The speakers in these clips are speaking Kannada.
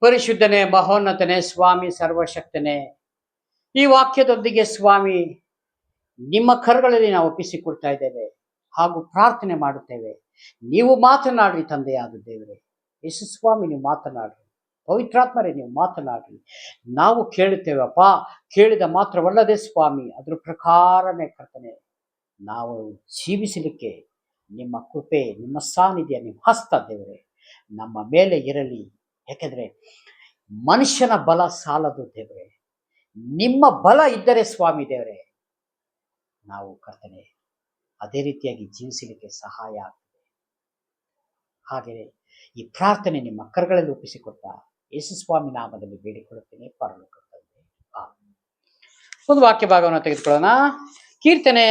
ಪರಿಶುದ್ಧನೇ, ಮಹೋನ್ನತನೇ, ಸ್ವಾಮಿ ಸರ್ವಶಕ್ತನೇ, ಈ ವಾಕ್ಯದೊಂದಿಗೆ ಸ್ವಾಮಿ ನಿಮ್ಮ ಕರಗಳಲ್ಲಿ ನಾವು ಒಪ್ಪಿಸಿಕೊಡ್ತಾ ಇದ್ದೇವೆ ಹಾಗೂ ಪ್ರಾರ್ಥನೆ ಮಾಡುತ್ತೇವೆ. ನೀವು ಮಾತನಾಡ್ರಿ ತಂದೆಯಾದ ದೇವರೇ. ಯೇಸು ಸ್ವಾಮಿ ನೀವು ಮಾತನಾಡ್ರಿ, ಪವಿತ್ರಾತ್ಮರೇ ನೀವು ಮಾತನಾಡ್ರಿ. ನಾವು ಕೇಳುತ್ತೇವಪ್ಪ. ಕೇಳಿದ ಮಾತ್ರವಲ್ಲದೆ ಸ್ವಾಮಿ, ಅದ್ರ ಪ್ರಕಾರನೇ ಕರ್ತನೆ ನಾವು ಜೀವಿಸಲಿಕ್ಕೆ ನಿಮ್ಮ ಕೃಪೆ, ನಿಮ್ಮ ಸಾನ್ನಿಧ್ಯ, ನಿಮ್ಮ ಹಸ್ತ ದೇವರೇ ನಮ್ಮ ಮೇಲೆ ಇರಲಿ. ಯಾಕೆಂದ್ರೆ ಮನುಷ್ಯನ ಬಲ ಸಾಲದು ದೇವರೇ, ನಿಮ್ಮ ಬಲ ಇದ್ದರೆ ಸ್ವಾಮಿ ದೇವರೇ ನಾವು ಕರ್ತನೆ ಅದೇ ರೀತಿಯಾಗಿ ಜೀವಿಸಲಿಕ್ಕೆ ಸಹಾಯ ಆಗ್ತದೆ. ಹಾಗೆಯೇ ಈ ಪ್ರಾರ್ಥನೆ ನಿಮ್ಮ ಕರಗಳಲ್ಲಿ ಒಪ್ಪಿಸಿಕೊಡ್ತಾ ಯೇಸು ಸ್ವಾಮಿ ನಾಮದಲ್ಲಿ ಬೇಡಿಕೊಳ್ಳುತ್ತೇನೆ, ಪರಲೋಕ ತಂದೆ. ಒಂದು ವಾಕ್ಯ ಭಾಗವನ್ನು ತೆಗೆದುಕೊಳ್ಳೋಣ. ಕೀರ್ತನೆ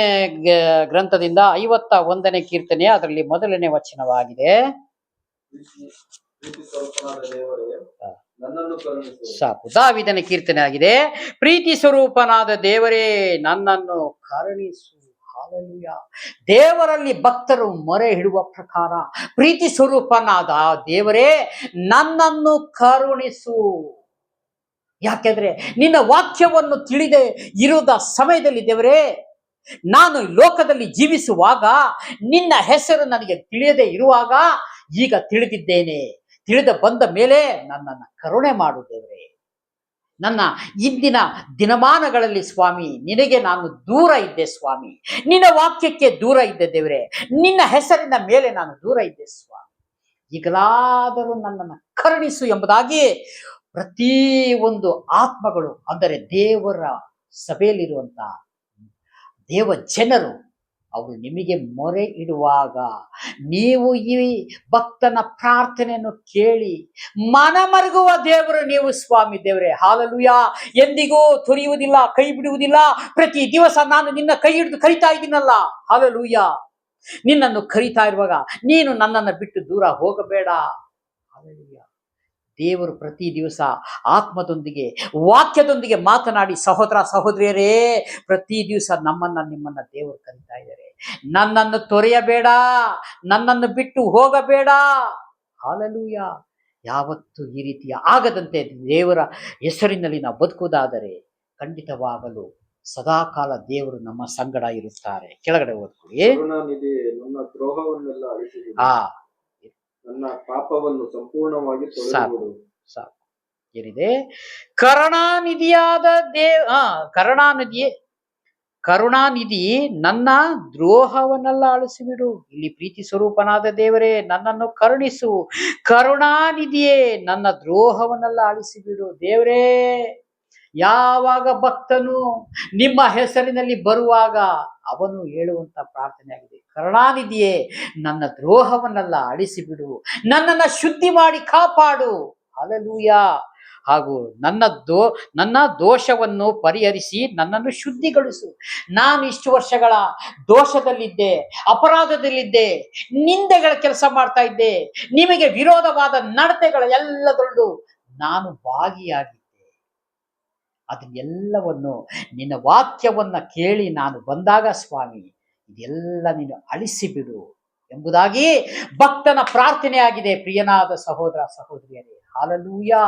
ಗ್ರಂಥದಿಂದ 51ನೇ ಕೀರ್ತನೆ, ಅದರಲ್ಲಿ ಮೊದಲನೇ ವಚನವಾಗಿದೆ. ಸಾಕು, ದಾವೀದನ ಕೀರ್ತನೆ ಆಗಿದೆ. ಪ್ರೀತಿ ಸ್ವರೂಪನಾದ ದೇವರೇ ನನ್ನನ್ನು ಕರುಣಿಸು. ಹಾಲೆಲೂಯಾ. ದೇವರಲ್ಲಿ ಭಕ್ತರು ಮೊರೆ ಇಡುವ ಪ್ರಕಾರ, ಪ್ರೀತಿ ಸ್ವರೂಪನಾದ ದೇವರೇ ನನ್ನನ್ನು ಕರುಣಿಸು. ಯಾಕೆಂದ್ರೆ ನಿನ್ನ ವಾಕ್ಯವನ್ನು ತಿಳಿದೇ ಇರುವ ಸಮಯದಲ್ಲಿ ದೇವರೇ, ನಾನು ಲೋಕದಲ್ಲಿ ಜೀವಿಸುವಾಗ ನಿನ್ನ ಹೆಸರು ನನಗೆ ತಿಳಿಯದೇ ಇರುವಾಗ ಈಗ ತಿಳಿದಿದ್ದೇನೆ. ತಿಳಿದ ಬಂದ ಮೇಲೆ ನನ್ನನ್ನು ಕರುಣೆ ಮಾಡು ದೇವರೇ. ನನ್ನ ಇಂದಿನ ದಿನಮಾನಗಳಲ್ಲಿ ಸ್ವಾಮಿ ನಿನಗೆ ನಾನು ದೂರ ಇದ್ದೆ ಸ್ವಾಮಿ, ನಿನ್ನ ವಾಕ್ಯಕ್ಕೆ ದೂರ ಇದ್ದೆ ದೇವರೇ, ನಿನ್ನ ಹೆಸರಿನ ಮೇಲೆ ನಾನು ದೂರ ಇದ್ದೆ ಸ್ವಾಮಿ. ಈಗಲಾದರೂ ನನ್ನನ್ನು ಕರುಣಿಸು ಎಂಬುದಾಗಿ ಪ್ರತಿ ಒಂದು ಆತ್ಮಗಳು, ಅಂದರೆ ದೇವರ ಸಭೆಯಲ್ಲಿರುವಂತ ದೇವ ಜನರು ಅವರು ನಿಮಗೆ ಮೊರೆ ಇಡುವಾಗ ನೀವು ಈ ಭಕ್ತನ ಪ್ರಾರ್ಥನೆಯನ್ನು ಕೇಳಿ ಮನಮರುಗುವ ದೇವರು ನೀವು ಸ್ವಾಮಿ ದೇವರೇ. ಹಾಲೆಲೂಯಾ. ಎಂದಿಗೂ ತೊರೆಯುವುದಿಲ್ಲ, ಕೈ ಬಿಡುವುದಿಲ್ಲ. ಪ್ರತಿ ದಿವಸ ನಾನು ನಿನ್ನ ಕೈ ಹಿಡಿದು ಕರಿತಾ ಇದ್ದೀನಲ್ಲ. ಹಾಲೆಲೂಯಾ. ನಿನ್ನನ್ನು ಕರಿತಾ ಇರುವಾಗ ನೀನು ನನ್ನನ್ನು ಬಿಟ್ಟು ದೂರ ಹೋಗಬೇಡ. ಹಾಲೆಲೂಯಾ. ದೇವರು ಪ್ರತಿ ದಿವಸ ಆತ್ಮದೊಂದಿಗೆ, ವಾಕ್ಯದೊಂದಿಗೆ ಮಾತನಾಡಿ ಸಹೋದರ ಸಹೋದರಿಯರೇ, ಪ್ರತಿ ದಿವಸ ನಿಮ್ಮನ್ನ ದೇವರು ಕರೀತಾ ಇದ್ದಾರೆ. ನನ್ನನ್ನು ತೊರೆಯಬೇಡ, ನನ್ನನ್ನು ಬಿಟ್ಟು ಹೋಗಬೇಡ. ಹಾಲೆಲೂಯಾ. ಯಾವತ್ತು ಈ ರೀತಿಯ ಆಗದಂತೆ ದೇವರ ಹೆಸರಿನಲ್ಲಿ ನಾವು ಬದುಕುವುದಾದರೆ ಖಂಡಿತವಾಗಲು ಸದಾಕಾಲ ದೇವರು ನಮ್ಮ ಸಂಗಡ ಇರುತ್ತಾರೆ. ಕೆಳಗಡೆ ಓದ್ಕೊಳ್ಳಿ. ನನ್ನ ಪಾಪವನ್ನು ಸಂಪೂರ್ಣವಾಗಿ ಸಾಕು. ಏನಿದೆ? ಕರುಣಾನಿಧಿಯಾದ ಕರುಣಾನಿಧಿ ನನ್ನ ದ್ರೋಹವನ್ನೆಲ್ಲ ಅಳಿಸಿಬಿಡು. ಇಲ್ಲಿ ಪ್ರೀತಿ ಸ್ವರೂಪನಾದ ದೇವರೇ ನನ್ನನ್ನು ಕರುಣಿಸು. ಕರುಣಾನಿಧಿಯೇ ನನ್ನ ದ್ರೋಹವನ್ನೆಲ್ಲ ಅಳಿಸಿಬಿಡು. ದೇವರೇ, ಯಾವಾಗ ಭಕ್ತನು ನಿಮ್ಮ ಹೆಸರಿನಲ್ಲಿ ಬರುವಾಗ ಅವನು ಹೇಳುವಂತ ಪ್ರಾರ್ಥನೆ ಆಗಿದೆ, ಕರುಣಾನಿಧಿಯೇ ನನ್ನ ದ್ರೋಹವನ್ನೆಲ್ಲ ಅಳಿಸಿಬಿಡು, ನನ್ನನ್ನು ಶುದ್ಧಿ ಮಾಡಿ ಕಾಪಾಡು. ಹಲ್ಲೆಲೂಯಾ. ಹಾಗೂ ನನ್ನ ದೋಷವನ್ನು ಪರಿಹರಿಸಿ ನನ್ನನ್ನು ಶುದ್ಧಿಗೊಳಿಸು. ನಾನು ಇಷ್ಟು ವರ್ಷಗಳ ದೋಷದಲ್ಲಿದ್ದೆ, ಅಪರಾಧದಲ್ಲಿದ್ದೆ, ನಿಂದೆಗಳ ಕೆಲಸ ಮಾಡ್ತಾ ಇದ್ದೆ, ನಿಮಗೆ ವಿರೋಧವಾದ ನಡತೆಗಳ ಎಲ್ಲದರಲ್ಲೂ ನಾನು ಭಾಗಿಯಾಗಿದ್ದೆ. ಅದನ್ನೆಲ್ಲವನ್ನು ನಿನ್ನ ವಾಕ್ಯವನ್ನ ಕೇಳಿ ನಾನು ಬಂದಾಗ ಸ್ವಾಮಿ ಇದೆಲ್ಲ ನೀನು ಅಳಿಸಿಬಿಡು ಎಂಬುದಾಗಿ ಭಕ್ತನ ಪ್ರಾರ್ಥನೆ ಆಗಿದೆ. ಪ್ರಿಯನಾದ ಸಹೋದರ ಸಹೋದರಿಯರೇ, ಹಾಲೆಲೂಯಾ.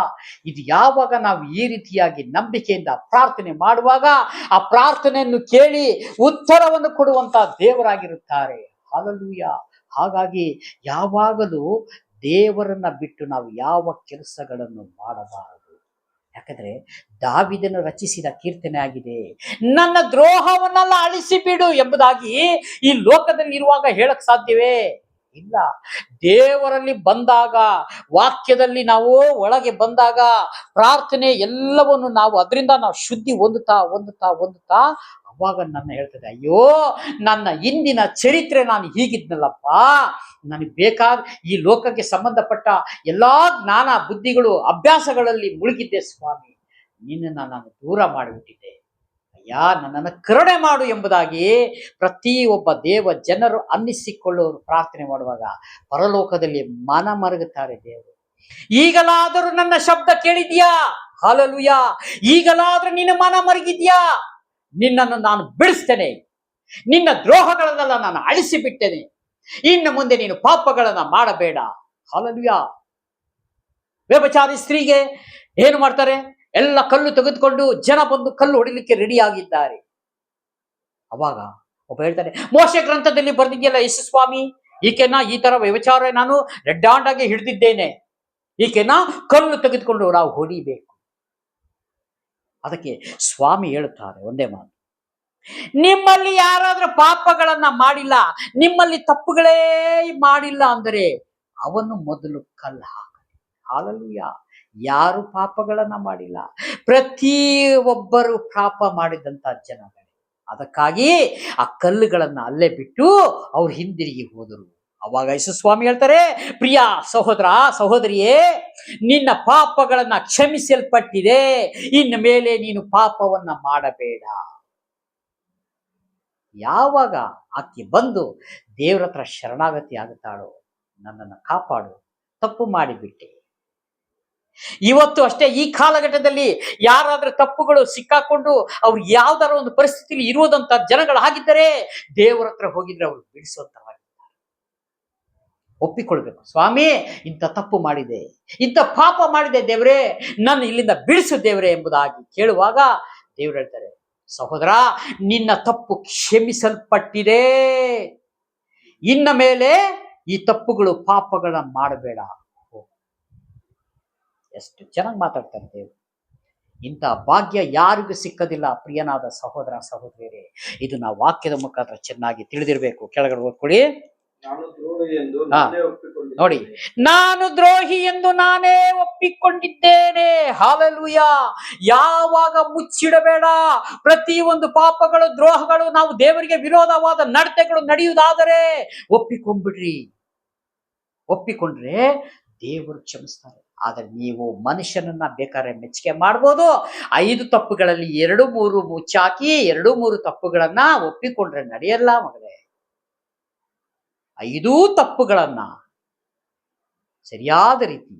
ಇದು ಯಾವಾಗ ನಾವು ಈ ರೀತಿಯಾಗಿ ನಂಬಿಕೆಯಿಂದ ಪ್ರಾರ್ಥನೆ ಮಾಡುವಾಗ ಆ ಪ್ರಾರ್ಥನೆಯನ್ನು ಕೇಳಿ ಉತ್ತರವನ್ನು ಕೊಡುವಂತ ದೇವರಾಗಿರುತ್ತಾರೆ. ಹಾಲೆಲೂಯಾ. ಹಾಗಾಗಿ ಯಾವಾಗಲೂ ದೇವರನ್ನ ಬಿಟ್ಟು ನಾವು ಯಾವ ಕೆಲಸಗಳನ್ನು ಮಾಡಬಾರದು. ಯಾಕಂದ್ರೆ ದಾವೀದನು ರಚಿಸಿದ ಕೀರ್ತನೆ ಆಗಿದೆ, ನನ್ನ ದ್ರೋಹವನ್ನೆಲ್ಲ ಅಳಿಸಿಬಿಡು ಎಂಬುದಾಗಿ ಈ ಲೋಕದಲ್ಲಿ ಇರುವಾಗ ಹೇಳಕ್ ಸಾಧ್ಯವೇ ಇಲ್ಲ. ದೇವರಲ್ಲಿ ಬಂದಾಗ, ವಾಕ್ಯದಲ್ಲಿ ನಾವು ಒಳಗೆ ಬಂದಾಗ, ಪ್ರಾರ್ಥನೆ ಎಲ್ಲವನ್ನು ನಾವು ಅದರಿಂದ ನಾವು ಶುದ್ಧಿ ಹೊಂದುತ್ತಾ ಅವಾಗ ನನ್ನ ಹೇಳ್ತದೆ, ಅಯ್ಯೋ ನನ್ನ ಹಿಂದಿನ ಚರಿತ್ರೆ ನಾನು ಹೀಗಿದ್ನಲ್ಲಪ್ಪ, ನನಗೆ ಬೇಕಾದ ಈ ಲೋಕಕ್ಕೆ ಸಂಬಂಧಪಟ್ಟ ಎಲ್ಲಾ ಜ್ಞಾನ ಬುದ್ಧಿಗಳು ಅಭ್ಯಾಸಗಳಲ್ಲಿ ಮುಳುಗಿದ್ದೆ ಸ್ವಾಮಿ, ನಿನ್ನನ್ನು ನಾನು ದೂರ ಮಾಡಿಬಿಟ್ಟಿದ್ದೆ. ಅಯ್ಯ, ನನ್ನನ್ನು ಕರುಣೆ ಮಾಡು ಎಂಬುದಾಗಿ ಪ್ರತಿ ಒಬ್ಬ ದೇವ ಜನರು ಅನ್ನಿಸಿಕೊಳ್ಳೋರು ಪ್ರಾರ್ಥನೆ ಮಾಡುವಾಗ ಪರಲೋಕದಲ್ಲಿ ಮನ ಮರುಗುತ್ತಾರೆ ದೇವರು. ಈಗಲಾದರೂ ನನ್ನ ಶಬ್ದ ಕೇಳಿದ್ಯಾ? ಹಲ್ಲೆಲೂಯಾ. ಈಗಲಾದರೂ ನಿನ್ನ ಮನ ಮರುಗಿದ್ಯಾ? ನಿನ್ನನ್ನು ನಾನು ಬಿಡಿಸ್ತೇನೆ, ನಿನ್ನ ದ್ರೋಹಗಳನ್ನೆಲ್ಲ ನಾನು ಅಳಿಸಿ ಬಿಟ್ಟೇನೆ, ಇನ್ನು ಮುಂದೆ ನೀನು ಪಾಪಗಳನ್ನ ಮಾಡಬೇಡ. ಹಲ್ಲೆಲೂಯಾ. ವ್ಯಭಿಚಾರಿ ಸ್ತ್ರೀಗೆ ಏನು ಮಾಡ್ತಾರೆ? ಎಲ್ಲ ಕಲ್ಲು ತೆಗೆದುಕೊಂಡು ಜನ ಬಂದು ಕಲ್ಲು ಹೊಡಿಲಿಕ್ಕೆ ರೆಡಿ ಆಗಿದ್ದಾರೆ. ಅವಾಗ ಒಬ್ಬ ಹೇಳ್ತಾನೆ, ಮೋಶೆ ಗ್ರಂಥದಲ್ಲಿ ಬರ್ದಿದ್ಯಲ್ಲ ಯೇಸು ಸ್ವಾಮಿ, ಈಕೆನ ಈ ತರ ವ್ಯಭಿಚಾರ ನಾನು ರೆಡ್ ಹ್ಯಾಂಡ್ ಆಗಿ ಹಿಡಿದಿದ್ದೇನೆ, ಈಕೆನ ಕಲ್ಲು ತೆಗೆದುಕೊಂಡು ನಾವು ಹೊಡಿಬೇಕು. ಅದಕ್ಕೆ ಸ್ವಾಮಿ ಹೇಳುತ್ತಾರೆ ಒಂದೇ ಮಾತು, ನಿಮ್ಮಲ್ಲಿ ಯಾರಾದ್ರೂ ಪಾಪಗಳನ್ನ ಮಾಡಿಲ್ಲ, ನಿಮ್ಮಲ್ಲಿ ತಪ್ಪುಗಳೇ ಮಾಡಿಲ್ಲ ಅಂದರೆ ಅವನು ಮೊದಲು ಕಲ್ಲು ಹಾಕಲಿ. ಹಾಲೆಲೂಯ. ಯಾರು ಪಾಪಗಳನ್ನ ಮಾಡಿಲ್ಲ, ಪ್ರತಿ ಒಬ್ಬರು ಪಾಪ ಮಾಡಿದಂತ ಜನಗಳೇ. ಅದಕ್ಕಾಗಿ ಆ ಕಲ್ಲುಗಳನ್ನ ಅಲ್ಲೇ ಬಿಟ್ಟು ಅವ್ರು ಹಿಂದಿರುಗಿ ಹೋದರು. ಅವಾಗ ಯೇಸು ಸ್ವಾಮಿ ಹೇಳ್ತಾರೆ, ಪ್ರಿಯ ಸಹೋದರ ಸಹೋದರಿಯೇ, ನಿನ್ನ ಪಾಪಗಳನ್ನ ಕ್ಷಮಿಸಲ್ಪಟ್ಟಿದೆ, ಇನ್ನು ಮೇಲೆ ನೀನು ಪಾಪವನ್ನ ಮಾಡಬೇಡ. ಯಾವಾಗ ಆಕೆ ಬಂದು ದೇವರ ಹತ್ರ ಶರಣಾಗತಿ ಆಗುತ್ತಾಳೋ, ನನ್ನನ್ನು ಕಾಪಾಡು, ತಪ್ಪು ಮಾಡಿಬಿಟ್ಟೆ. ಇವತ್ತು ಅಷ್ಟೇ, ಈ ಕಾಲಘಟ್ಟದಲ್ಲಿ ಯಾರಾದ್ರೂ ತಪ್ಪುಗಳು ಸಿಕ್ಕಾಕೊಂಡು ಅವ್ರು ಯಾವ್ದಾರ ಒಂದು ಪರಿಸ್ಥಿತಿಯಲ್ಲಿ ಇರುವುದಂತ ಜನಗಳಾಗಿದ್ದರೆ ದೇವರ ಹತ್ರ ಹೋಗಿದ್ರೆ ಅವ್ರು ಬಿಡಿಸುವಂತವಾಗಿದ್ದಾರೆ. ಒಪ್ಪಿಕೊಳ್ಬೇಕು, ಸ್ವಾಮಿ ಇಂಥ ತಪ್ಪು ಮಾಡಿದೆ, ಇಂಥ ಪಾಪ ಮಾಡಿದೆ ದೇವರೇ, ನನ್ನ ಇಲ್ಲಿಂದ ಬಿಡಿಸು ದೇವರೇ ಎಂಬುದಾಗಿ ಕೇಳುವಾಗ ದೇವರು ಹೇಳ್ತಾರೆ, ಸಹೋದರ ನಿನ್ನ ತಪ್ಪು ಕ್ಷಮಿಸಲ್ಪಟ್ಟಿದೆ, ಇನ್ನ ಮೇಲೆ ಈ ತಪ್ಪುಗಳು ಪಾಪಗಳನ್ನ ಮಾಡಬೇಡ. ಎಷ್ಟು ಚೆನ್ನಾಗಿ ಮಾತಾಡ್ತಾರೆ ದೇವರು. ಇಂಥ ಭಾಗ್ಯ ಯಾರಿಗೂ ಸಿಕ್ಕದಿಲ್ಲ ಪ್ರಿಯನಾದ ಸಹೋದರ ಸಹೋದರಿಯರೇ. ಇದು ನಾವು ವಾಕ್ಯದ ಮುಖಾಂತರ ಚೆನ್ನಾಗಿ ತಿಳಿದಿರಬೇಕು. ಕೆಳಗಡೆ ಓದ್ಕೊಳ್ಳಿ. ನೋಡಿ, ನಾನು ದ್ರೋಹಿ ಎಂದು ನಾನೇ ಒಪ್ಪಿಕೊಂಡಿದ್ದೇನೆ. ಹಾಲೆಲೂಯ. ಯಾವಾಗ ಮುಚ್ಚಿಡಬೇಡ. ಪ್ರತಿ ಒಂದು ಪಾಪಗಳು, ದ್ರೋಹಗಳು, ನಾವು ದೇವರಿಗೆ ವಿರೋಧವಾದ ನಡತೆಗಳು ನಡೆಯುವುದಾದರೆ ಒಪ್ಪಿಕೊಂಡ್ಬಿಡ್ರಿ. ಒಪ್ಪಿಕೊಂಡ್ರೆ ದೇವರು ಕ್ಷಮಿಸ್ತಾರೆ. ಆದರೆ ನೀವು ಮನುಷ್ಯನನ್ನ ಬೇಕಾದ್ರೆ ಮೆಚ್ಚುಗೆ ಮಾಡ್ಬೋದು. 5 ತಪ್ಪುಗಳಲ್ಲಿ 2-3 ಮುಚ್ಚಾಕಿ 2-3 ತಪ್ಪುಗಳನ್ನ ಒಪ್ಪಿಕೊಂಡ್ರೆ ನಡೆಯಲ್ಲ ಮಗಳೇ. 5 ತಪ್ಪುಗಳನ್ನ ಸರಿಯಾದ ರೀತಿ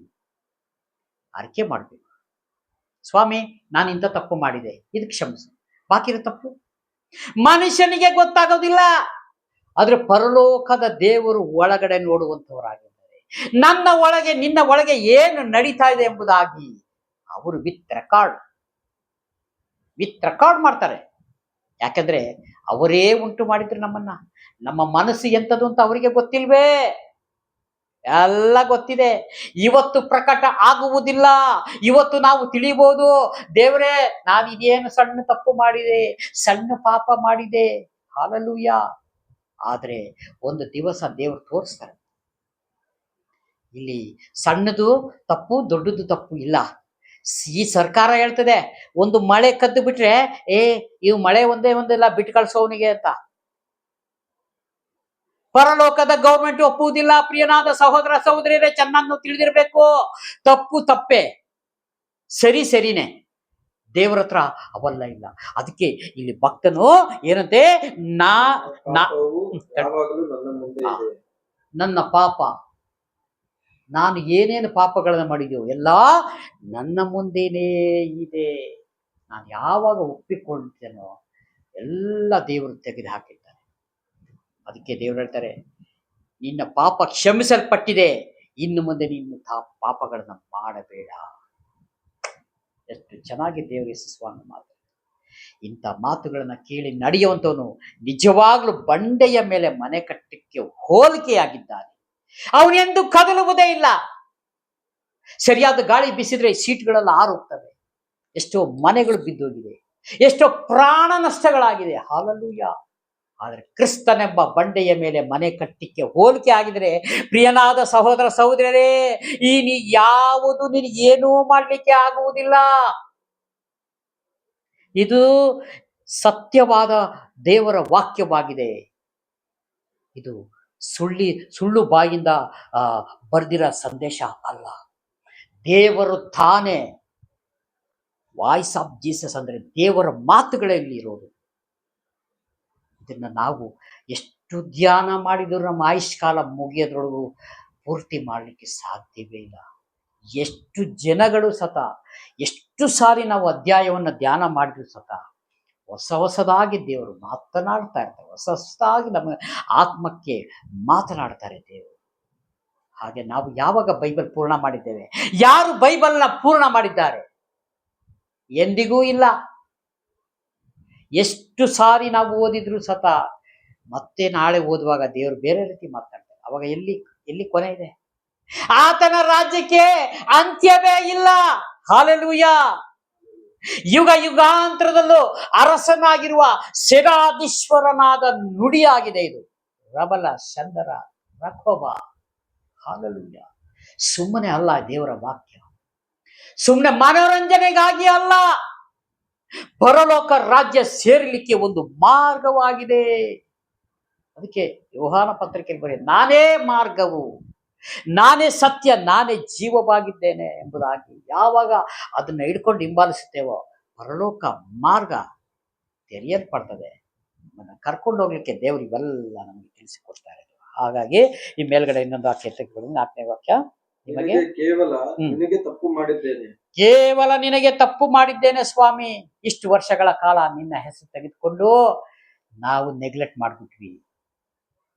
ಅರಿಕೆ ಮಾಡಬೇಕು. ಸ್ವಾಮಿ ನಾನು ಇಂಥ ತಪ್ಪು ಮಾಡಿದೆ, ಇದು ಕ್ಷಮಿಸು. ಬಾಕಿರೋ ತಪ್ಪು ಮನುಷ್ಯನಿಗೆ ಗೊತ್ತಾಗೋದಿಲ್ಲ, ಆದ್ರೆ ಪರಲೋಕದ ದೇವರು ಒಳಗಡೆ ನೋಡುವಂತವರಾಗಿದ್ದಾರೆ. ನನ್ನ ಒಳಗೆ ನಿನ್ನ ಒಳಗೆ ಏನು ನಡೀತಾ ಇದೆ ಎಂಬುದಾಗಿ ಅವರು ವಿತ್ ರೆಕಾರ್ಡ್ ಮಾಡ್ತಾರೆ. ಯಾಕಂದ್ರೆ ಅವರೇ ಉಂಟು ಮಾಡಿದ್ರು ನಮ್ಮನ್ನ. ನಮ್ಮ ಮನಸ್ಸು ಎಂಥದ್ದು ಅಂತ ಅವರಿಗೆ ಗೊತ್ತಿಲ್ವೇ? ಎಲ್ಲ ಗೊತ್ತಿದೆ. ಇವತ್ತು ಪ್ರಕಟ ಆಗುವುದಿಲ್ಲ. ಇವತ್ತು ನಾವು ತಿಳಿಬಹುದು, ದೇವರೇ ನಾನು ಇದೇನು ಸಣ್ಣ ತಪ್ಪು ಮಾಡಿದೆ, ಸಣ್ಣ ಪಾಪ ಮಾಡಿದೆ. ಹಾಲೆಲೂಯ. ಆದ್ರೆ ಒಂದು ದಿವಸ ದೇವರು ತೋರಿಸ್ತಾರೆ, ಇಲ್ಲಿ ಸಣ್ಣದು ತಪ್ಪು ದೊಡ್ಡದು ತಪ್ಪು ಇಲ್ಲ. ಈ ಸರ್ಕಾರ ಹೇಳ್ತದೆ, ಒಂದು ಮಳೆ ಕದ್ದು ಬಿಟ್ರೆ ಇವು ಮಳೆ ಒಂದಿಲ್ಲ ಬಿಟ್ಟು ಕಳ್ಸೋವನಿಗೆ ಅಂತ. ಪರಲೋಕದ ಗೌರ್ಮೆಂಟ್ ಒಪ್ಪುವುದಿಲ್ಲ. ಪ್ರಿಯನಾದ ಸಹೋದರ ಸಹೋದರಿಯರೇ, ಚೆನ್ನಾಗಿ ತಿಳಿದಿರಬೇಕು. ತಪ್ಪು ತಪ್ಪೆ, ಸರಿನೇ. ದೇವರ ಹತ್ರ ಅವಲ್ಲ ಇಲ್ಲ. ಅದಕ್ಕೆ ಇಲ್ಲಿ ಭಕ್ತನು ಏನಂತೆ, ನನ್ನ ಪಾಪ, ನಾನು ಏನೇನು ಪಾಪಗಳನ್ನ ಮಾಡಿದೆಯೋ ಎಲ್ಲ ನನ್ನ ಮುಂದೆನೇ ಇದೆ. ನಾನು ಯಾವಾಗ ಒಪ್ಪಿಕೊಳ್ತೇನೋ ಎಲ್ಲ ದೇವರು ತೆಗೆದು ಹಾಕಿದ್ದಾರೆ. ಅದಕ್ಕೆ ದೇವರು ಹೇಳ್ತಾರೆ, ನಿನ್ನ ಪಾಪ ಕ್ಷಮಿಸಲ್ಪಟ್ಟಿದೆ, ಇನ್ನು ಮುಂದೆ ನಿನ್ನ ಪಾಪಗಳನ್ನ ಮಾಡಬೇಡ. ಎಷ್ಟು ಚೆನ್ನಾಗಿ ದೇವರು ಯೇಸುಸ್ವಾಮಿ ಮಾತು. ಇಂಥ ಮಾತುಗಳನ್ನ ಕೇಳಿ ನಡೆಯುವಂತವನು ನಿಜವಾಗ್ಲೂ ಬಂಡೆಯ ಮೇಲೆ ಮನೆ ಕಟ್ಟಕ್ಕೆ ಹೋಲಿಕೆಯಾಗಿದ್ದಾನೆ. ಅವನೆಂದು ಕದಲುವುದೇ ಇಲ್ಲ. ಸರಿಯಾದ ಗಾಳಿ ಬೀಸಿದ್ರೆ ಸೀಟ್ಗಳೆಲ್ಲ ಆರೋಗ್ತವೆ. ಎಷ್ಟೋ ಮನೆಗಳು ಬಿದ್ದೋಗಿದೆ, ಎಷ್ಟೋ ಪ್ರಾಣ ನಷ್ಟಗಳಾಗಿದೆ. ಹಾಲೆಲೂಯ. ಆದರೆ ಕ್ರಿಸ್ತನೆಂಬ ಬಂಡೆಯ ಮೇಲೆ ಮನೆ ಕಟ್ಟಿಕ್ಕೆ ಹೋಲಿಕೆ ಆಗಿದ್ರೆ, ಪ್ರಿಯನಾದ ಸಹೋದರ ಸಹೋದರರೇ, ಯಾವುದು ನಿನಗೇನೂ ಮಾಡ್ಲಿಕ್ಕೆ ಆಗುವುದಿಲ್ಲ. ಇದು ಸತ್ಯವಾದ ದೇವರ ವಾಕ್ಯವಾಗಿದೆ. ಇದು ಸುಳ್ಳು ಬಾಯಿಂದ ಬರ್ದಿರೋ ಸಂದೇಶ ಅಲ್ಲ. ದೇವರು ತಾನೇ, ವಾಯ್ಸ್ ಆಫ್ ಜೀಸಸ್ ಅಂದ್ರೆ ದೇವರ ಮಾತುಗಳಲ್ಲಿ ಇರೋದು. ಇದನ್ನ ನಾವು ಎಷ್ಟು ಧ್ಯಾನ ಮಾಡಿದ್ರು ನಮ್ಮ ಆಯುಷ್ಕಾಲ ಮುಗಿಯೋದ್ರೊಳಗೂ ಪೂರ್ತಿ ಮಾಡಲಿಕ್ಕೆ ಸಾಧ್ಯವೇ ಇಲ್ಲ. ಎಷ್ಟು ಜನಗಳು ಸತ, ಎಷ್ಟು ಸಾರಿ ನಾವು ಅಧ್ಯಾಯವನ್ನು ಧ್ಯಾನ ಮಾಡಿದ್ರು ಸತ ಹೊಸದಾಗಿ ದೇವರು ಮಾತನಾಡ್ತಾ ಇರ್ತಾರೆ. ಹೊಸದಾಗಿ ನಮ್ಮ ಆತ್ಮಕ್ಕೆ ಮಾತನಾಡ್ತಾರೆ ದೇವರು. ಹಾಗೆ ನಾವು ಯಾವಾಗ ಬೈಬಲ್ ಪೂರ್ಣ ಮಾಡಿದ್ದೇವೆ? ಯಾರು ಬೈಬಲ್ನ ಪೂರ್ಣ ಮಾಡಿದ್ದಾರೆ? ಎಂದಿಗೂ ಇಲ್ಲ. ಎಷ್ಟು ಸಾರಿ ನಾವು ಓದಿದ್ರು ಸತ ಮತ್ತೆ ನಾಳೆ ಓದುವಾಗ ದೇವರು ಬೇರೆ ರೀತಿ ಮಾತಾಡ್ತಾರೆ. ಅವಾಗ ಎಲ್ಲಿ ಎಲ್ಲಿ ಕೊನೆ ಇದೆ? ಆತನ ರಾಜ್ಯಕ್ಕೆ ಅಂತ್ಯವೇ ಇಲ್ಲ. ಹಾಲೆಲೂಯಾ. ಯುಗ ಯುಗಾಂತರದಲ್ಲೂ ಅರಸನಾಗಿರುವ ಸೇನಾಧೀಶ್ವರನಾದ ನುಡಿಯಾಗಿದೆ ಇದು. ರಬಲ ಚಂದರ ರಖೋಬ. ಹಾಲೆಲೂಯಾ. ಸುಮ್ಮನೆ ಅಲ್ಲ ದೇವರ ವಾಕ್ಯ, ಸುಮ್ಮನೆ ಮನೋರಂಜನೆಗಾಗಿ ಅಲ್ಲ, ಪರಲೋಕ ರಾಜ್ಯ ಸೇರಲಿಕ್ಕೆ ಒಂದು ಮಾರ್ಗವಾಗಿದೆ. ಅದಕ್ಕೆ ಯೋಹಾನ ಪತ್ರಿಕೆಯಲ್ಲಿ ಬರೀ ನಾನೇ ಮಾರ್ಗವು, ನಾನೇ ಸತ್ಯ, ನಾನೇ ಜೀವವಾಗಿದ್ದೇನೆ ಎಂಬುದಾಗಿ ಯಾವಾಗ ಅದನ್ನ ಹಿಡ್ಕೊಂಡು ಹಿಂಬಾಲಿಸುತ್ತೇವೋ ಪರಲೋಕ ಮಾರ್ಗ ತೆರೆಯಲ್ಪಡ್ತದೆ. ನಮ್ಮನ್ನು ಕರ್ಕೊಂಡು ಹೋಗ್ಲಿಕ್ಕೆ ದೇವರು ಇವೆಲ್ಲ ನಮಗೆ ತಿಳಿಸಿಕೊಡ್ತಾರೆ. ಹಾಗಾಗಿ ಈ ಮೇಲ್ಗಡೆ ಇನ್ನೊಂದು ವಾಕ್ಯ ತೆಗೆದುಕೊಂಡು 4ನೇ ವಾಕ್ಯ, ನಿಮಗೆ ನಿನಗೆ ತಪ್ಪು ಮಾಡಿದ್ದೇನೆ, ಕೇವಲ ನಿನಗೆ ತಪ್ಪು ಮಾಡಿದ್ದೇನೆ ಸ್ವಾಮಿ. ಇಷ್ಟು ವರ್ಷಗಳ ಕಾಲ ನಿನ್ನ ಹೆಸರು ತೆಗೆದುಕೊಂಡು ನಾವು ನೆಗ್ಲೆಕ್ಟ್ ಮಾಡ್ಬಿಟ್ವಿ.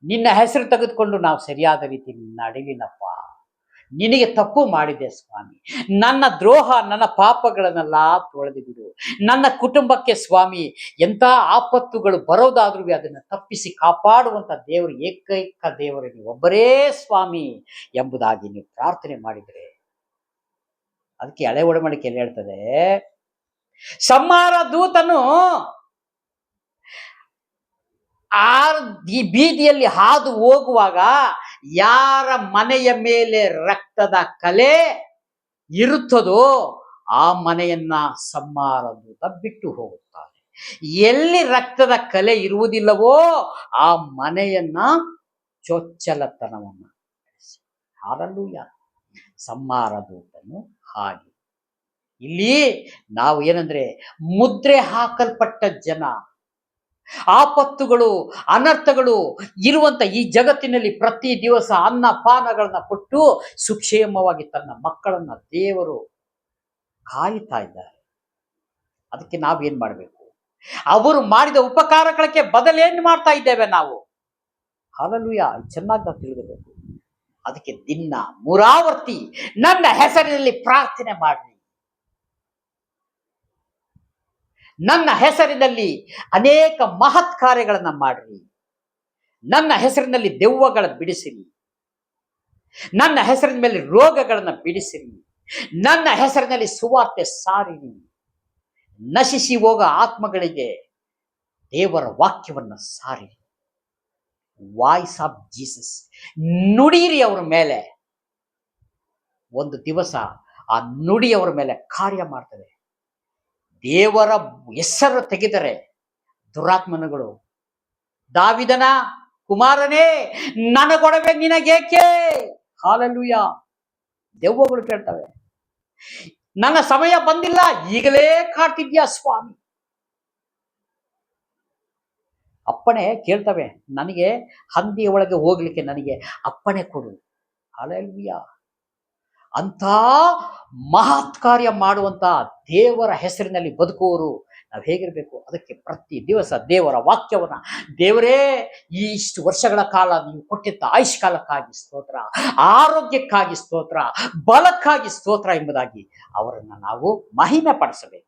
ನಿನ್ನ ಹೆಸರು ತೆಗೆದುಕೊಂಡು ನಾವು ಸರಿಯಾದ ರೀತಿ ನಡೆಯಲಿಲ್ಲಪ್ಪ. ನಿನಗೆ ತಪ್ಪು ಮಾಡಿದೆ ಸ್ವಾಮಿ. ನನ್ನ ದ್ರೋಹ, ನನ್ನ ಪಾಪಗಳನ್ನೆಲ್ಲ ತೊಳೆದು ಬಿಡು. ನನ್ನ ಕುಟುಂಬಕ್ಕೆ ಸ್ವಾಮಿ ಎಂಥ ಆಪತ್ತುಗಳು ಬರೋದಾದ್ರೂ ಅದನ್ನು ತಪ್ಪಿಸಿ ಕಾಪಾಡುವಂಥ ದೇವರು ಏಕೈಕ ದೇವರು ಒಬ್ಬರೇ ಸ್ವಾಮಿ ಎಂಬುದಾಗಿ ನೀವು ಪ್ರಾರ್ಥನೆ ಮಾಡಿದರೆ, ಅದಕ್ಕೆ ಹಳೆ ಒಡಂಬಡಿಕೆಯಲ್ಲಿ ಹೇಳ್ತದೆ, ಸಂಹಾರ ದೂತನು ಈ ಬೀದಿಯಲ್ಲಿ ಹಾದು ಹೋಗುವಾಗ ಯಾರ ಮನೆಯ ಮೇಲೆ ರಕ್ತದ ಕಲೆ ಇರುತ್ತದೋ ಆ ಮನೆಯನ್ನ ಸಂಹಾರ ದೂತ ಬಿಟ್ಟು ಹೋಗುತ್ತಾನೆ. ಎಲ್ಲಿ ರಕ್ತದ ಕಲೆ ಇರುವುದಿಲ್ಲವೋ ಆ ಮನೆಯನ್ನ ಚೊಚ್ಚಲತನವನ್ನ ಹಾಲೆಲೂಯಾ. ಸಂಹಾರ ದೂತನು ಹಾಗೆ. ಇಲ್ಲಿ ನಾವು ಏನಂದ್ರೆ ಮುದ್ರೆ ಹಾಕಲ್ಪಟ್ಟ ಜನ, ಆಪತ್ತುಗಳು ಅನರ್ಥಗಳು ಇರುವಂತ ಈ ಜಗತ್ತಿನಲ್ಲಿ ಪ್ರತಿ ದಿವಸ ಅನ್ನ ಪಾನಗಳನ್ನ ಕೊಟ್ಟು ಸುಕ್ಷೇಮವಾಗಿ ತನ್ನ ಮಕ್ಕಳನ್ನ ದೇವರು ಕಾಯ್ತಾ ಇದ್ದಾರೆ. ಅದಕ್ಕೆ ನಾವೇನ್ ಮಾಡಬೇಕು? ಅವರು ಮಾಡಿದ ಉಪಕಾರಗಳಿಗೆ ಬದಲೇನ್ ಮಾಡ್ತಾ ಇದ್ದೇವೆ ನಾವು? ಹಾಲೆಲೂಯಾ. ಚೆನ್ನಾಗಿ ನಾವು ತಿಳಿದಿರಬೇಕು. ಅದಕ್ಕೆ ದಿನ ಮುರಾವರ್ತಿ ನನ್ನ ಹೆಸರಿನಲ್ಲಿ ಪ್ರಾರ್ಥನೆ ಮಾಡ್ರಿ, ನನ್ನ ಹೆಸರಿನಲ್ಲಿ ಅನೇಕ ಮಹತ್ ಕಾರ್ಯಗಳನ್ನ ಮಾಡ್ರಿ, ನನ್ನ ಹೆಸರಿನಲ್ಲಿ ದೆವ್ವಗಳ ಬಿಡಿಸಿರಿ, ನನ್ನ ಹೆಸರಿನ ಮೇಲೆ ರೋಗಗಳನ್ನ ಬಿಡಿಸಿರಿ, ನನ್ನ ಹೆಸರಿನಲ್ಲಿ ಸುವಾರ್ತೆ ಸಾರಿರಿ, ನಶಿಸಿ ಹೋಗ ಆತ್ಮಗಳಿಗೆ ದೇವರ ವಾಕ್ಯವನ್ನ ಸಾರಿರಿ. ವಾಯ್ಸ್ ಆಫ್ ಜೀಸಸ್ ನುಡಿಯಿರಿ ಅವರ ಮೇಲೆ. ಒಂದು ದಿವಸ ಆ ನುಡಿ ಅವರ ಮೇಲೆ ಕಾರ್ಯ ಮಾಡ್ತದೆ. ದೇವರ ಹೆಸರು ತೆಗೆದರೆ ದುರಾತ್ಮನುಗಳು, ದಾವಿದನ ಕುಮಾರನೇ ನನಗೊಡವೆ ನಿನಗೇಕೆ? ಹಾಲೆಲೂಯಾ. ದೆವ್ವಗಳು ಕೇಳ್ತವೆ, ನನ್ನ ಸಮಯ ಬಂದಿಲ್ಲ, ಈಗಲೇ ಕಾಡ್ತಿದ್ಯಾ ಸ್ವಾಮಿ. ಅಪ್ಪಣೆ ಕೇಳ್ತವೆ, ನನಗೆ ಹಂದಿಯ ಒಳಗೆ ಹೋಗ್ಲಿಕ್ಕೆ ನನಗೆ ಅಪ್ಪಣೆ ಕೊಡು. ಹಾಲೆಲೂಯಾ. ಅಂತ ಮಹತ್ ಕಾರ್ಯ ಮಾಡುವಂತ ದೇವರ ಹೆಸರಿನಲ್ಲಿ ಬದುಕುವವರು ನಾವು ಹೇಗಿರ್ಬೇಕು? ಅದಕ್ಕೆ ಪ್ರತಿ ದಿವಸ ದೇವರ ವಾಕ್ಯವನ್ನ, ದೇವರೇ ಇಷ್ಟು ವರ್ಷಗಳ ಕಾಲ ನೀವು ಕೊಟ್ಟಿದ್ದ ಆಯುಷ್ಕಾಲಕ್ಕಾಗಿ ಸ್ತೋತ್ರ, ಆರೋಗ್ಯಕ್ಕಾಗಿ ಸ್ತೋತ್ರ, ಬಲಕ್ಕಾಗಿ ಸ್ತೋತ್ರ ಎಂಬುದಾಗಿ ಅವರನ್ನ ನಾವು ಮಹಿಮೆ ಪಡಿಸಬೇಕು.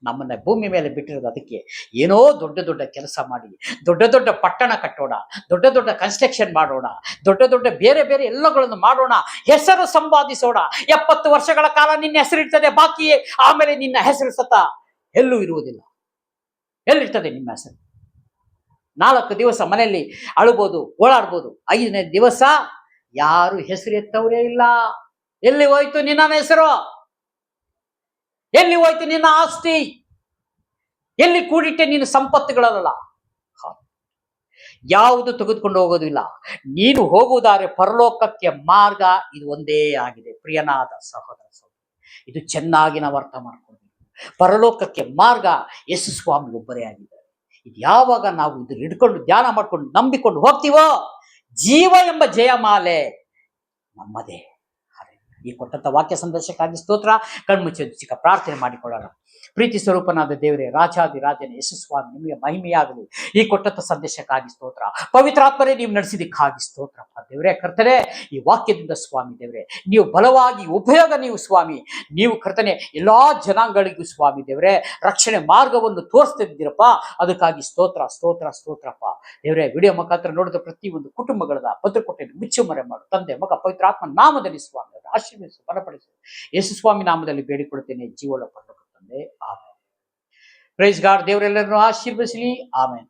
ನಮ್ಮನ್ನ ಭೂಮಿ ಮೇಲೆ ಬಿಟ್ಟಿರೋದು ಅದಕ್ಕೆ. ಏನೋ ದೊಡ್ಡ ದೊಡ್ಡ ಕೆಲಸ ಮಾಡಿ, ದೊಡ್ಡ ದೊಡ್ಡ ಪಟ್ಟಣ ಕಟ್ಟೋಣ, ದೊಡ್ಡ ದೊಡ್ಡ ಕನ್ಸ್ಟ್ರಕ್ಷನ್ ಮಾಡೋಣ, ದೊಡ್ಡ ದೊಡ್ಡ ಬೇರೆ ಬೇರೆ ಎಲ್ಲಗಳನ್ನು ಮಾಡೋಣ, ಹೆಸರು ಸಂಪಾದಿಸೋಣ. 70 ವರ್ಷಗಳ ಕಾಲ ನಿನ್ನ ಹೆಸರಿರ್ತದೆ ಬಾಕಿ, ಆಮೇಲೆ ನಿನ್ನ ಹೆಸರು ಸತ ಎಲ್ಲೂ ಇರುವುದಿಲ್ಲ. ಎಲ್ಲಿರ್ತದೆ ನಿಮ್ಮ ಹೆಸರು? 4 ದಿವಸ ಮನೆಯಲ್ಲಿ ಅಳುಬೋದು, ಓಡಾಡ್ಬೋದು. 5ನೇ ದಿವಸ ಯಾರು ಹೆಸರು ಎತ್ತವರೇ ಇಲ್ಲ. ಎಲ್ಲಿ ಹೋಯ್ತು ನಿನ್ನ ಹೆಸರು? ಎಲ್ಲಿ ಹೋಯ್ತು ನಿನ್ನ ಆಸ್ತಿ? ಎಲ್ಲಿ ಕೂಡಿಟ್ಟೆ ನಿನ್ನ ಸಂಪತ್ತುಗಳಲ್ಲ? ಯಾವುದು ತೆಗೆದುಕೊಂಡು ಹೋಗೋದಿಲ್ಲ. ನೀನು ಹೋಗುವುದಾದ್ರೆ ಪರಲೋಕಕ್ಕೆ ಮಾರ್ಗ ಇದು ಒಂದೇ ಆಗಿದೆ. ಪ್ರಿಯನಾದ ಸಹೋದರ ಸಹೋದರಿ, ಇದು ಚೆನ್ನಾಗಿ ನಾವು ಅರ್ಥ ಮಾಡ್ಕೊಂಡು, ಪರಲೋಕಕ್ಕೆ ಮಾರ್ಗ ಯೇಸು ಸ್ವಾಮಿ ಒಬ್ಬರೇ ಆಗಿದ್ದಾರೆ. ಇದು ಯಾವಾಗ ನಾವು ಇದನ್ನು ಹಿಡ್ಕೊಂಡು ಧ್ಯಾನ ಮಾಡ್ಕೊಂಡು ನಂಬಿಕೊಂಡು ಹೋಗ್ತೀವೋ, ಜೀವ ಎಂಬ ಜಯಮಾಲೆ ನಮ್ಮದೇ. ಈ ಕೊಟ್ಟಂತ ವಾಕ್ಯ ಸಂದೇಶಕ್ಕಾಗಿ ಸ್ತೋತ್ರ. ಕಣ್ಮುಚ್ಚಿ ಚಿಕ್ಕ ಪ್ರಾರ್ಥನೆ ಮಾಡಿಕೊಳ್ಳೋಣ. ಪ್ರೀತಿ ಸ್ವರೂಪನಾದ ದೇವರೇ, ರಾಜಾದಿ ರಾಜನೇ ಯೇಸು ಸ್ವಾಮಿ, ನಿಮಗೆ ಮಹಿಮೆಯಾಗಲಿ. ಈ ಕೊಟ್ಟಂತ ಸಂದೇಶಕ್ಕಾಗಿ ಸ್ತೋತ್ರ. ಪವಿತ್ರಾತ್ಮರೇ, ನೀವು ನಡೆಸಿದಕ್ಕಾಗಿ ಸ್ತೋತ್ರ ದೇವರೇ. ಕರ್ತನೆ, ಈ ವಾಕ್ಯದಿಂದ ಸ್ವಾಮಿ ದೇವರೇ, ನೀವು ಬಲವಾಗಿ ಉಪಯೋಗ ನೀವು ಸ್ವಾಮಿ, ನೀವು ಕರ್ತನೆ ಎಲ್ಲಾ ಜನಾಂಗಗಳಿಗೂ ಸ್ವಾಮಿ ದೇವರೇ ರಕ್ಷಣೆ ಮಾರ್ಗವನ್ನು ತೋರಿಸ್ತಿದ್ದೀರಪ್ಪ. ಅದಕ್ಕಾಗಿ ಸ್ತೋತ್ರ ಸ್ತೋತ್ರ ಸ್ತೋತ್ರಪ್ಪ ದೇವರೇ. ವಿಡಿಯೋ ಮುಖಾಂತರ ನೋಡಿದ ಪ್ರತಿಯೊಂದು ಕುಟುಂಬಗಳದ ಭದ್ರಕೋಟೆಯನ್ನು ಮುಚ್ಚುಮರೆ ಮಾಡು ತಂದೆ, ಮಗ, ಪವಿತ್ರಾತ್ಮ ನಾಮದಲ್ಲಿ ಸ್ವಾಮಿ ಆಶೀರ್ವದಿಸು, ಬಲಪಡಿಸು. ಯೇಸು ಸ್ವಾಮಿ ನಾಮದಲ್ಲಿ ಬೇಡಿಕೊಡುತ್ತೇನೆ, ಜೀವನ ಪರಲೋಕ ತಂದೆ. ಆಮೆನ್. Praise God. ದೇವರೆಲ್ಲರನ್ನು ಆಶೀರ್ವದಿಸಲಿ. ಆಮೆನ್.